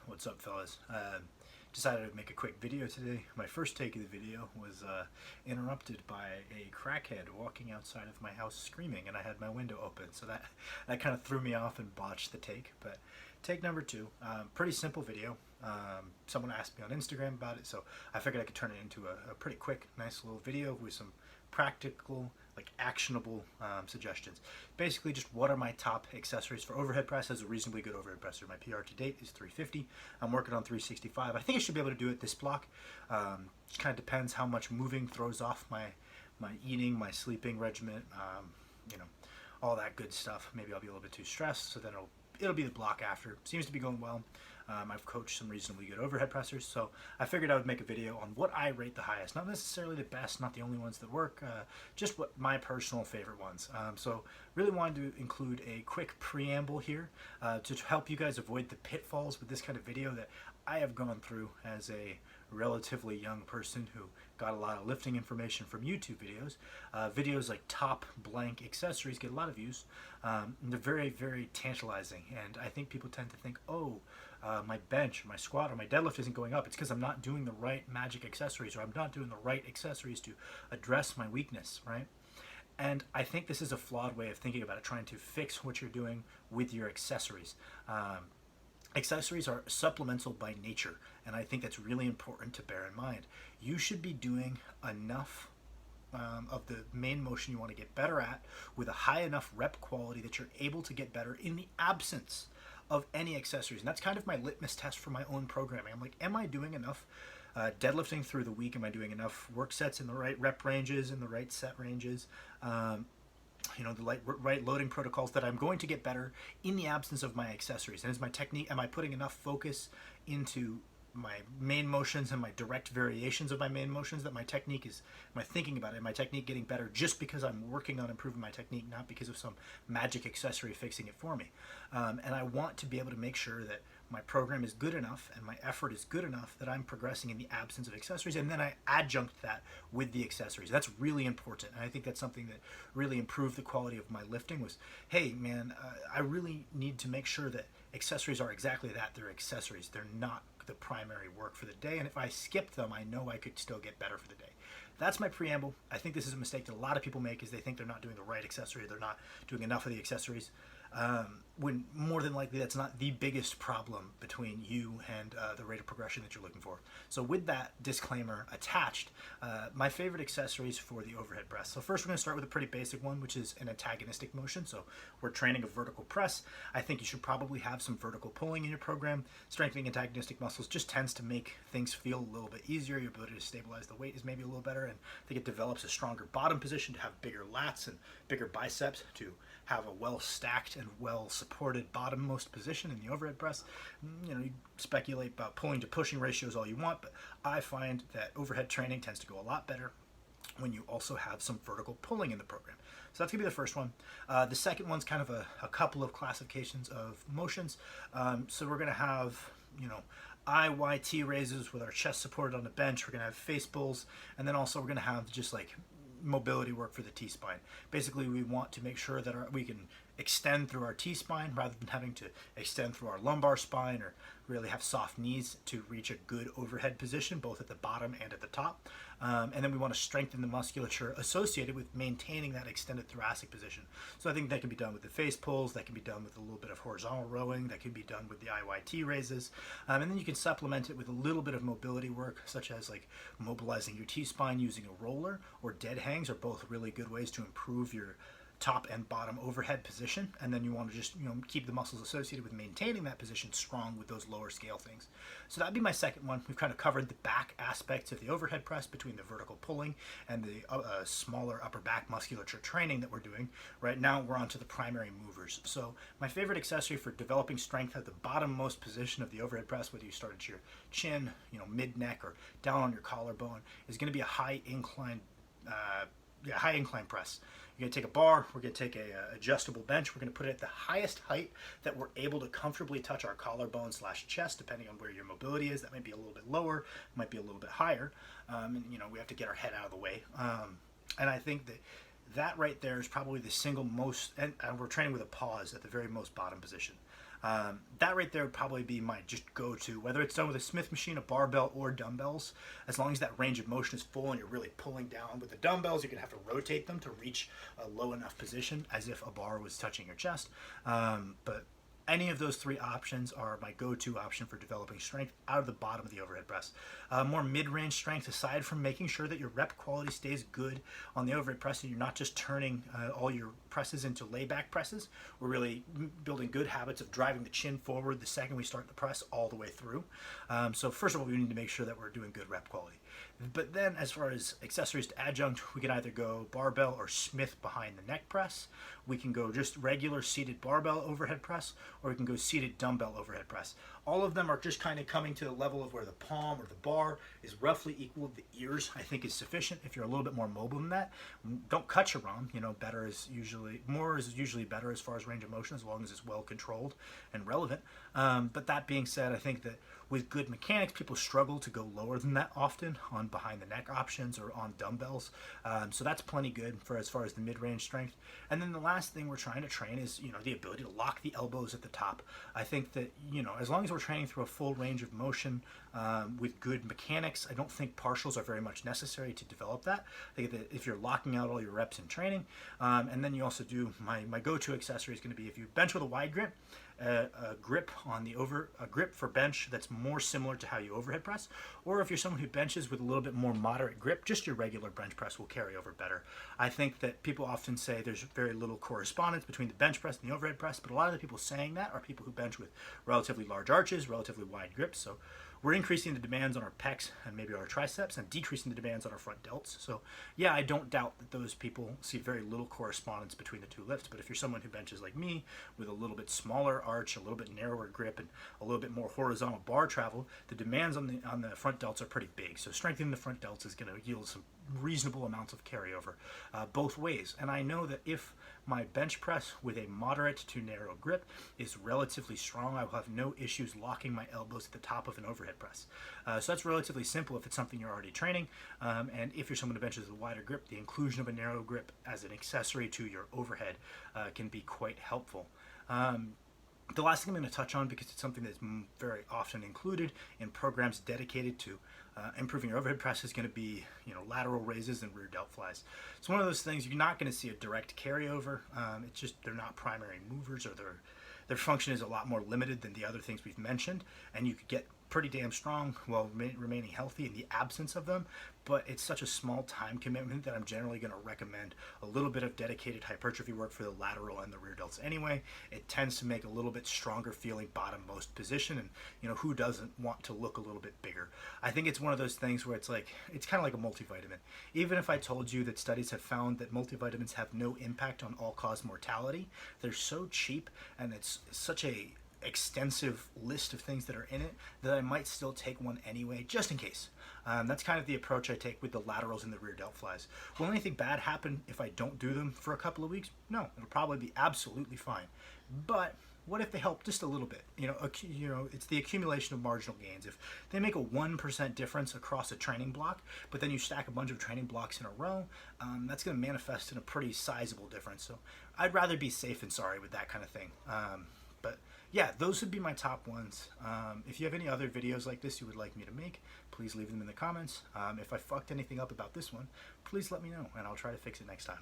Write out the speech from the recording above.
What's up, fellas? Decided to make a quick video today. My first take of the video was interrupted by a crackhead walking outside of my house screaming, and I had my window open, so that kind of threw me off and botched the take. But take number two, pretty simple video. Someone asked me on Instagram about it, so I figured I could turn it into a pretty quick, nice little video with some practical, like actionable suggestions. Basically, just what are my top accessories for overhead press as a reasonably good overhead presser. My PR to date is 350. I'm working on 365. I think I should be able to do it this block. Just kind of depends how much moving throws off my eating, my sleeping regimen, all that good stuff. Maybe I'll be a little bit too stressed, so then it'll be the block after. Seems to be going well. I've coached some reasonably good overhead pressers, so I figured I would make a video on what I rate the highest. Not necessarily the best, not the only ones that work, just what my personal favorite ones. So really wanted to include a quick preamble here to help you guys avoid the pitfalls with this kind of video that I have gone through as a relatively young person who got a lot of lifting information from YouTube videos. Videos like top blank accessories get a lot of views. And they're very, very tantalizing, and I think people tend to think, oh, my bench or my squat or my deadlift isn't going up. It's because I'm not doing the right magic accessories, or I'm not doing the right accessories to address my weakness, right? And I think this is a flawed way of thinking about it, trying to fix what you're doing with your accessories. Accessories are supplemental by nature, and I think that's really important to bear in mind. You should be doing enough of the main motion you want to get better at with a high enough rep quality that you're able to get better in the absence of any accessories. And that's kind of my litmus test for my own programming. I'm like, am I doing enough deadlifting through the week? Am I doing enough work sets in the right rep ranges, in the right set ranges? The right loading protocols that I'm going to get better in the absence of my accessories. And is my technique, am I putting enough focus into my main motions and my direct variations of my main motions that my technique is, am I thinking about it, my technique getting better just because I'm working on improving my technique, not because of some magic accessory fixing it for me. And I want to be able to make sure that my program is good enough and my effort is good enough that I'm progressing in the absence of accessories, and then I adjunct that with the accessories. That's really important, and I think that's something that really improved the quality of my lifting was, hey man, I really need to make sure that accessories are exactly that. They're accessories. They're not the primary work for the day, and if I skip them, I know I could still get better for the day. That's my preamble. I think this is a mistake that a lot of people make, is they think they're not doing the right accessory, they're not doing enough of the accessories, when more than likely that's not the biggest problem between you and the rate of progression that you're looking for. So with that disclaimer attached, my favorite accessories for the overhead press. So first we're going to start with a pretty basic one, which is an antagonistic motion. So we're training a vertical press. I think you should probably have some vertical pulling in your program. Strengthening antagonistic muscles just tends to make things feel a little bit easier. Your ability to stabilize the weight is maybe a little better, and I think it develops a stronger bottom position to have bigger lats and bigger biceps, to have a well stacked and well supported bottommost position in the overhead press. You speculate about pulling to pushing ratios all you want, but I find that overhead training tends to go a lot better when you also have some vertical pulling in the program. So that's gonna be the first one. The second one's kind of a couple of classifications of motions. So we're gonna have, IYT raises with our chest supported on the bench. We're gonna have face pulls, and then also we're gonna have just like mobility work for the T-spine. Basically, we want to make sure that we can extend through our T-spine rather than having to extend through our lumbar spine, or really have soft knees to reach a good overhead position, both at the bottom and at the top. And then we want to strengthen the musculature associated with maintaining that extended thoracic position. So I think that can be done with the face pulls, that can be done with a little bit of horizontal rowing, that can be done with the IYT raises. And then you can supplement it with a little bit of mobility work, such as like mobilizing your T-spine using a roller, or dead hangs are both really good ways to improve your top and bottom overhead position. And then you want to just keep the muscles associated with maintaining that position strong with those lower scale things. So that'd be my second one. We've kind of covered the back aspects of the overhead press between the vertical pulling and the smaller upper back musculature training that we're doing. Right now we're on to the primary movers. So my favorite accessory for developing strength at the bottommost position of the overhead press, whether you start at your chin, mid neck, or down on your collarbone, is going to be a high incline press. You're going to take a bar, we're going to take a adjustable bench, we're going to put it at the highest height that we're able to comfortably touch our collarbone / chest, depending on where your mobility is. That might be a little bit lower, might be a little bit higher, and we have to get our head out of the way. And I think that right there is probably the single most, and we're training with a pause at the very most bottom position. That right there would probably be my just go-to, whether it's done with a Smith machine, a barbell, or dumbbells. As long as that range of motion is full and you're really pulling down with the dumbbells, you're gonna have to rotate them to reach a low enough position as if a bar was touching your chest. But any of those three options are my go-to option for developing strength out of the bottom of the overhead press. More mid-range strength, aside from making sure that your rep quality stays good on the overhead press and you're not just turning all your presses into layback presses. We're really building good habits of driving the chin forward the second we start the press all the way through. So first of all, we need to make sure that we're doing good rep quality. But then as far as accessories to adjunct, we can either go barbell or Smith behind the neck press. We can go just regular seated barbell overhead press, or we can go seated dumbbell overhead press. All of them are just kind of coming to the level of where the palm or the bar is roughly equal to the ears, I think is sufficient. If you're a little bit more mobile than that, don't cut your ROM. More is usually better as far as range of motion, as long as it's well controlled and relevant. But that being said, I think that with good mechanics, people struggle to go lower than that often on behind the neck options or on dumbbells. So that's plenty good for as far as the mid-range strength. And then the last thing we're trying to train is, the ability to lock the elbows at the top. I think that, as long as we're training through a full range of motion with good mechanics, I don't think partials are very much necessary to develop that. I think that if you're locking out all your reps in training, and then you also do, my go-to accessory is going to be, if you bench with a wide grip, a grip for bench that's more similar to how you overhead press, or if you're someone who benches with a little bit more moderate grip, just your regular bench press will carry over better. I think that people often say there's very little correspondence between the bench press and the overhead press, but a lot of the people saying that are people who bench with relatively large arches, relatively wide grips. So we're increasing the demands on our pecs and maybe our triceps and decreasing the demands on our front delts. So yeah, I don't doubt that those people see very little correspondence between the two lifts. But if you're someone who benches like me with a little bit smaller arch, a little bit narrower grip, and a little bit more horizontal bar travel, the demands on the front delts are pretty big. So strengthening the front delts is going to yield some reasonable amounts of carryover both ways. And I know that if my bench press with a moderate to narrow grip is relatively strong, I will have no issues locking my elbows at the top of an overhead press. So that's relatively simple if it's something you're already training. And if you're someone who benches with a wider grip, the inclusion of a narrow grip as an accessory to your overhead can be quite helpful. The last thing I'm going to touch on, because it's something that's very often included in programs dedicated to improving your overhead press, is going to be lateral raises and rear delt flies. It's one of those things you're not going to see a direct carryover. It's just they're not primary movers, or their function is a lot more limited than the other things we've mentioned, and you could get pretty damn strong while remaining healthy in the absence of them. But it's such a small time commitment that I'm generally going to recommend a little bit of dedicated hypertrophy work for the lateral and the rear delts anyway. It tends to make a little bit stronger feeling bottommost position, and who doesn't want to look a little bit bigger? I think it's one of those things where it's kind of like a multivitamin. Even if I told you that studies have found that multivitamins have no impact on all-cause mortality, they're so cheap and it's such a extensive list of things that are in it that I might still take one anyway, just in case. That's kind of the approach I take with the laterals and the rear delt flies. Will anything bad happen if I don't do them for a couple of weeks? No, it'll probably be absolutely fine. But what if they help just a little bit? It's the accumulation of marginal gains. If they make a 1% difference across a training block, but then you stack a bunch of training blocks in a row, that's going to manifest in a pretty sizable difference. So I'd rather be safe than sorry with that kind of thing. But yeah, those would be my top ones. If you have any other videos like this you would like me to make, please leave them in the comments. If I fucked anything up about this one, please let me know, and I'll try to fix it next time.